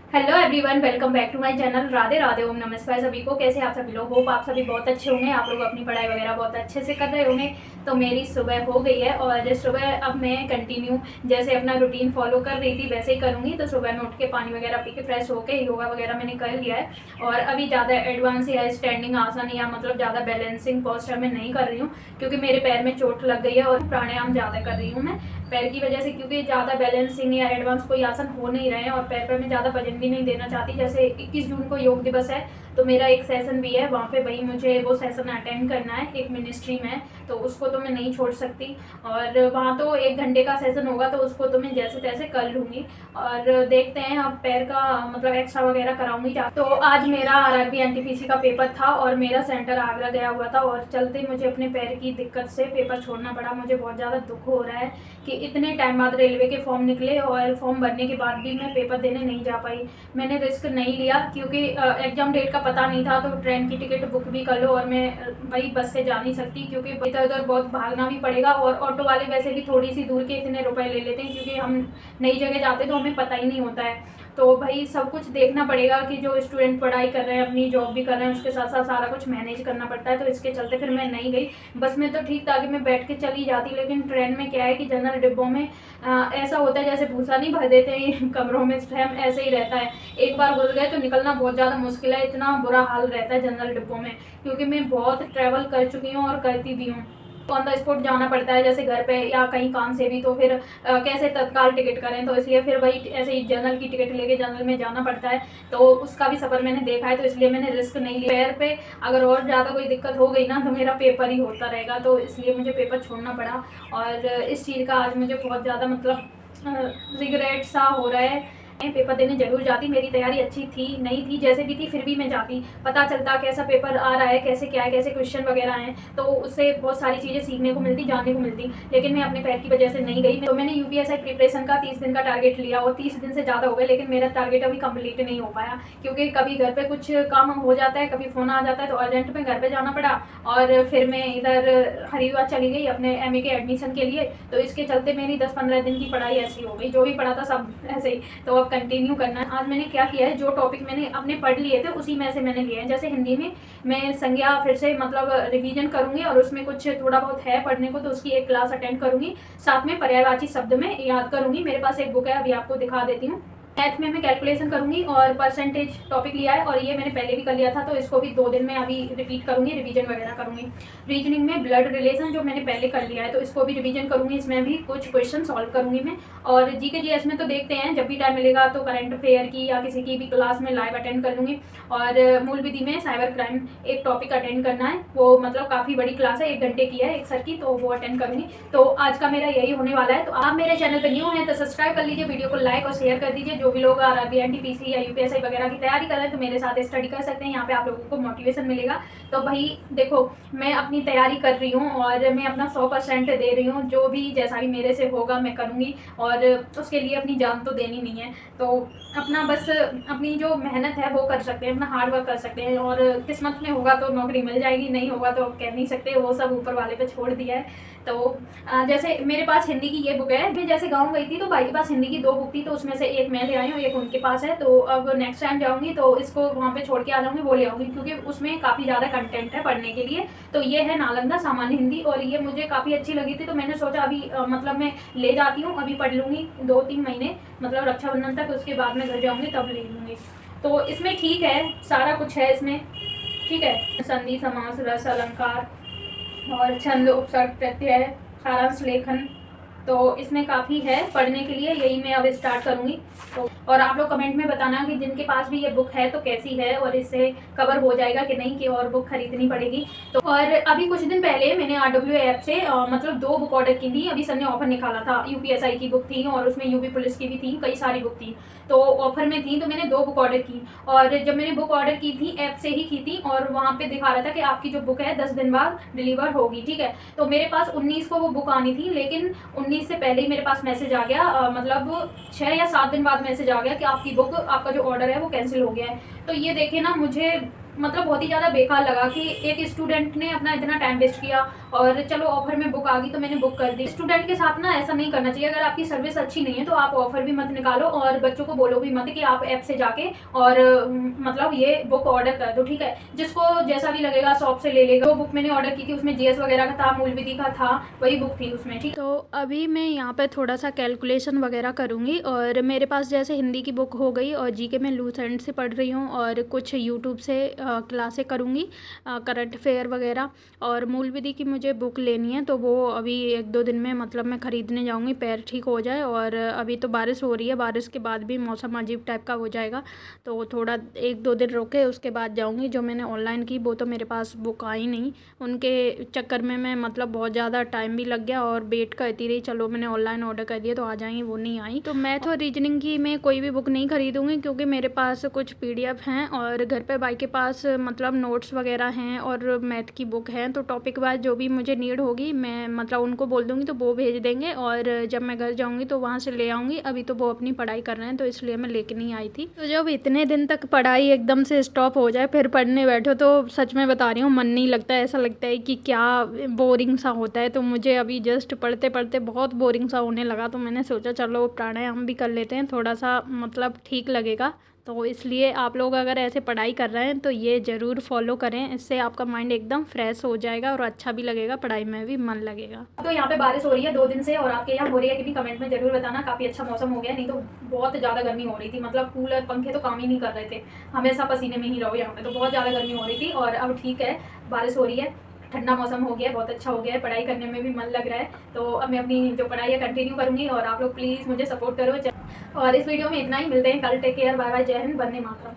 Hello everyone, welcome back to my channel. Radhe Radhe, ओम नमस्कार सभी को। कैसे आप सभी लोग? होप आप सभी बहुत अच्छे होंगे। आप लोग अपनी पढ़ाई वगैरह बहुत अच्छे से कर रहे होंगे। तो मेरी सुबह हो गई है और सुबह अब मैं कंटिन्यू जैसे अपना रूटीन फॉलो कर रही थी वैसे ही करूँगी। तो सुबह में उठ के पानी वगैरह पी के फ्रेश होके योगा वगैरह मैंने कर लिया है। और अभी ज़्यादा एडवांस या स्टैंडिंग आसन या मतलब ज़्यादा बैलेंसिंग पोस्चर में नहीं कर रही हूँ, क्योंकि मेरे पैर में चोट लग गई है और प्राणायाम ज़्यादा कर रही हूँ मैं पैर की वजह से, क्योंकि ज़्यादा बैलेंसिंग या एडवांस कोई आसन हो नहीं रहे हैं और पैर पर मैं ज़्यादा वजन भी नहीं देना चाहती। जैसे 21 जून को योग दिवस है, तो मेरा एक सेशन भी है वहाँ पे, वही मुझे वो सेशन अटेंड करना है एक मिनिस्ट्री में, तो उसको तो मैं नहीं छोड़ सकती। और वहाँ तो 1 घंटे का सेशन होगा, तो उसको तो मैं जैसे तैसे कर लूँगी। और देखते हैं, अब पैर का मतलब एक्स्ट्रा वगैरह कराऊंगी। तो आज मेरा आरआरबी एनटीपीसी का पेपर था और मेरा सेंटर आगरा गया हुआ था, और चलते मुझे अपने पैर की दिक्कत से पेपर छोड़ना पड़ा। मुझे बहुत ज़्यादा दुख हो रहा है कि इतने टाइम बाद रेलवे के फॉर्म निकले और फॉर्म भरने के बाद भी मैं पेपर देने नहीं जा पाई। मैंने रिस्क नहीं लिया क्योंकि एग्ज़ाम डेट का पता नहीं था, तो ट्रेन की टिकट बुक भी कर लो और मैं वही बस से जा नहीं सकती, क्योंकि इधर उधर बहुत भागना भी पड़ेगा। और ऑटो वाले वैसे भी थोड़ी सी दूर के इतने रुपए ले लेते हैं, क्योंकि हम नई जगह जाते तो हमें पता ही नहीं होता है। तो भाई सब कुछ देखना पड़ेगा कि जो स्टूडेंट पढ़ाई कर रहे हैं, अपनी जॉब भी कर रहे हैं, उसके साथ साथ सारा कुछ मैनेज करना पड़ता है। तो इसके चलते फिर मैं नहीं गई। बस में तो ठीक था कि मैं बैठ के चली जाती, लेकिन ट्रेन में क्या है कि जनरल डिब्बों में ऐसा होता है जैसे भूसा नहीं भर देते हैं कमरों में, सेम ऐसे ही रहता है। एक बार घुस गए तो निकलना बहुत ज़्यादा मुश्किल है, इतना बुरा हाल रहता है जनरल डिब्बों में, क्योंकि मैं बहुत ट्रैवल कर चुकी हूँ और करती भी हूँ। ऑन द स्पॉट जाना पड़ता है, जैसे घर पे या कहीं काम से भी, तो फिर कैसे तत्काल टिकट करें, तो इसलिए फिर वही ऐसे ही जनरल की टिकट लेके जनरल में जाना पड़ता है। तो उसका भी सफ़र मैंने देखा है, तो इसलिए मैंने रिस्क नहीं लिया। पैर पे अगर और ज़्यादा कोई दिक्कत हो गई ना, तो मेरा पेपर ही होता रहेगा, तो इसलिए मुझे पेपर छोड़ना पड़ा। और इस चीज़ का आज मुझे बहुत ज़्यादा मतलब रिग्रेट सा हो रहा है। मैं पेपर देने ज़रूर जाती, मेरी तैयारी अच्छी थी नहीं थी जैसे भी थी, फिर भी मैं जाती। पता चलता कैसा पेपर आ रहा है, कैसे क्या है, कैसे क्वेश्चन वगैरह हैं, तो उससे बहुत सारी चीज़ें सीखने को मिलती, जानने को मिलती। लेकिन मैं अपने पैर की वजह से नहीं गई। तो मैंने यूपीएससी प्रिपरेशन का 30 दिन का टारगेट लिया और 30 दिन से ज़्यादा हो गए, लेकिन मेरा टारगेट अभी कंप्लीट नहीं हो पाया, क्योंकि कभी घर पर कुछ काम हो जाता है, कभी फ़ोन आ जाता है, तो अर्जेंट में घर पर जाना पड़ा। और फिर मैं इधर हरिद्वार चली गई अपने एमए के एडमिशन के लिए। तो इसके चलते मेरी 10-15 दिन की पढ़ाई ऐसी हो गई, जो भी पढ़ा था सब ऐसे ही। तो अब कंटिन्यू करना है। आज मैंने क्या किया है, जो टॉपिक मैंने अपने पढ़ लिए थे उसी में से मैंने लिए हैं। जैसे हिंदी में मैं संज्ञा फिर से मतलब रिवीजन करूंगी, और उसमें कुछ थोड़ा बहुत है पढ़ने को, तो उसकी एक क्लास अटेंड करूंगी। साथ में पर्यायवाची शब्द में याद करूंगी। मेरे पास एक बुक है, अभी आपको दिखा देती हूँ। मैथ में मैं कैलकुलेशन करूंगी और परसेंटेज टॉपिक लिया है, और ये मैंने पहले भी कर लिया था, तो इसको भी 2 दिन में अभी रिपीट करूंगी, रिवीजन वगैरह करूंगी। रीजनिंग में ब्लड रिलेशन जो मैंने पहले कर लिया है, तो इसको भी रिवीजन करूंगी, इसमें भी कुछ क्वेश्चन सॉल्व करूंगी मैं। और जीके जीएस में तो देखते हैं, जब भी टाइम मिलेगा तो करंट अफेयर की या किसी की भी क्लास में लाइव अटेंड कर लूँगी। और मूल विधि में साइबर क्राइम एक टॉपिक अटेंड करना है, वो मतलब काफ़ी बड़ी क्लास है, 1 घंटे की है एक सर की, तो वो अटेंड करूँगी। तो आज का मेरा यही होने वाला है। तो आप मेरे चैनल पर न्यू हैं तो सब्सक्राइब कर लीजिए, वीडियो को लाइक और शेयर कर दीजिए। जो भी लोग आरआरबी एनटीपीसी या यूपीएससी वगैरह की तैयारी कर रहे हैं, तो मेरे साथ स्टडी कर सकते हैं, यहाँ पे आप लोगों को मोटिवेशन मिलेगा। तो भाई देखो, मैं अपनी तैयारी कर रही हूँ और मैं अपना 100% दे रही हूँ, जो भी जैसा भी मेरे से होगा मैं करूँगी, और उसके लिए अपनी जान तो देनी नहीं है। तो अपना बस अपनी जो मेहनत है वो कर सकते हैं, अपना हार्ड वर्क कर सकते हैं, और किस्मत में होगा तो नौकरी मिल जाएगी, नहीं होगा तो कह नहीं सकते, वो सब ऊपर वाले पे छोड़ दिया है। तो जैसे मेरे पास हिंदी की ये बुक है। मैं जैसे गाँव गई थी तो भाई के पास हिंदी की 2 बुक थी, तो उसमें से एक मैं ले आई हूँ, एक उनके पास है। तो अब नेक्स्ट टाइम जाऊँगी तो इसको वहाँ पे छोड़ के आ जाऊँगी, वो ले आऊँगी, क्योंकि उसमें काफ़ी ज़्यादा कंटेंट है पढ़ने के लिए। तो ये है नालंदा सामान्य हिंदी, और ये मुझे काफ़ी अच्छी लगी थी, तो मैंने सोचा अभी मतलब मैं ले जाती हूँ, अभी पढ़ लूँगी 2-3 महीने, मतलब रक्षाबंधन तक, उसके बाद मैं घर जाऊँगी तब ले लूँगी। तो इसमें ठीक है, सारा कुछ है इसमें, ठीक है। संधि, समास, रस, अलंकार और छंद, उपसर्ग, प्रत्यय, सारांश लेखन, तो इसमें काफ़ी है पढ़ने के लिए, यही मैं अब स्टार्ट करूँगी। तो और आप लोग कमेंट में बताना कि जिनके पास भी ये बुक है तो कैसी है, और इससे कवर हो जाएगा कि नहीं, कि और बुक खरीदनी पड़ेगी। तो और अभी कुछ दिन पहले मैंने आरडब्ल्यू ऐप से मतलब 2 बुक ऑर्डर की थी। अभी सर ने ऑफर निकाला था, यूपीएसआई की बुक थी और उसमें यूपी पुलिस की भी थी, कई सारी बुक थी, तो ऑफर में थी, तो मैंने 2 बुक ऑर्डर की। और जब मैंने बुक ऑर्डर की थी, ऐप से ही की थी, और वहाँ पे दिखा रहा था कि आपकी जो बुक है 10 दिन बाद डिलीवर होगी, ठीक है। तो मेरे पास 19 को वो बुक आनी थी, लेकिन 19 से पहले ही मेरे पास मैसेज आ गया, मतलब 6 या 7 दिन बाद मैसेज आ गया कि आपकी बुक, आपका जो ऑर्डर है वो कैंसिल हो गया है। तो ये देखे ना, मुझे मतलब बहुत ही ज़्यादा बेकार लगा कि एक स्टूडेंट ने अपना इतना टाइम वेस्ट किया और चलो ऑफर में बुक आ गई तो मैंने बुक कर दी। स्टूडेंट के साथ ना ऐसा नहीं करना चाहिए। अगर आपकी सर्विस अच्छी नहीं है तो आप ऑफर भी मत निकालो और बच्चों को बोलो भी मत कि आप ऐप से जाके और मतलब ये बुक ऑर्डर कर दो, ठीक है। जिसको जैसा भी लगेगा शॉप से ले लेगा। वो बुक मैंने ऑर्डर की थी उसमें जीएस वगैरह का था, मूल विधि का था, वही बुक थी उसमें, ठीक। तो अभी मैं यहाँ पे थोड़ा सा कैलकुलेशन वगैरह करूँगी और मेरे पास जैसे हिंदी की बुक हो गई और जीके में लूसेंट से पढ़ रही हूँ और कुछ यूट्यूब से क्लासें करूँगी करंट अफेयर वगैरह। और मूल विधि की मुझे बुक लेनी है तो वो अभी 1-2 दिन में मतलब मैं ख़रीदने जाऊँगी, पैर ठीक हो जाए। और अभी तो बारिश हो रही है, बारिश के बाद भी मौसम अजीब टाइप का हो जाएगा तो थोड़ा 1-2 दिन रुके उसके बाद जाऊँगी। जो मैंने ऑनलाइन की वो तो मेरे पास बुक आई नहीं, उनके चक्कर में मैं मतलब बहुत ज़्यादा टाइम भी लग गया और वेट करती रही। चलो मैंने ऑनलाइन ऑर्डर कर दिया तो आ जाएंगी, वो नहीं आई। तो मैथ और रीजनिंग की मैं कोई भी बुक नहीं खरीदूँगी क्योंकि मेरे पास कुछ पीडीएफ हैं और घर पे भाई के पास मतलब नोट्स वगैरह हैं और मैथ की बुक है। तो टॉपिक वाइज जो भी मुझे नीड होगी मैं मतलब उनको बोल दूँगी तो वो भेज देंगे और जब मैं घर जाऊँगी तो वहाँ से ले आऊँगी। अभी तो वो अपनी पढ़ाई कर रहे हैं तो इसलिए मैं लेके नहीं आई थी। तो जब इतने दिन तक पढ़ाई एकदम से स्टॉप हो जाए फिर पढ़ने बैठो तो सच में बता रही हूँ मन नहीं लगता है। ऐसा लगता है कि क्या बोरिंग सा होता है। तो मुझे अभी जस्ट पढ़ते पढ़ते बहुत बोरिंग सा होने लगा तो मैंने सोचा चलो प्राणायाम भी कर लेते हैं, थोड़ा सा मतलब ठीक लगेगा। तो इसलिए आप लोग अगर ऐसे पढ़ाई कर रहे हैं तो ये ज़रूर फॉलो करें, इससे आपका माइंड एकदम फ्रेश हो जाएगा और अच्छा भी लगेगा, पढ़ाई में भी मन लगेगा। तो यहाँ पे बारिश हो रही है 2 दिन से और आपके यहाँ हो रही है कि नहीं कमेंट में ज़रूर बताना। काफ़ी अच्छा मौसम हो गया, नहीं तो बहुत ज़्यादा गर्मी हो रही थी, मतलब कूलर पंखे तो काम ही नहीं कर रहे थे, हमेशा पसीने में ही रहो यहाँ पे। तो बहुत ज़्यादा गर्मी हो रही थी और अब ठीक है, बारिश हो रही है, ठंडा मौसम हो गया है, बहुत अच्छा हो गया है, पढ़ाई करने में भी मन लग रहा है। तो अब मैं अपनी जो पढ़ाई है कंटिन्यू करूँगी और आप लोग प्लीज़ मुझे सपोर्ट करो। और इस वीडियो में इतना ही, मिलते हैं कल। टेक केयर, बाय बाय, जय हिंद, वंदे मातरम।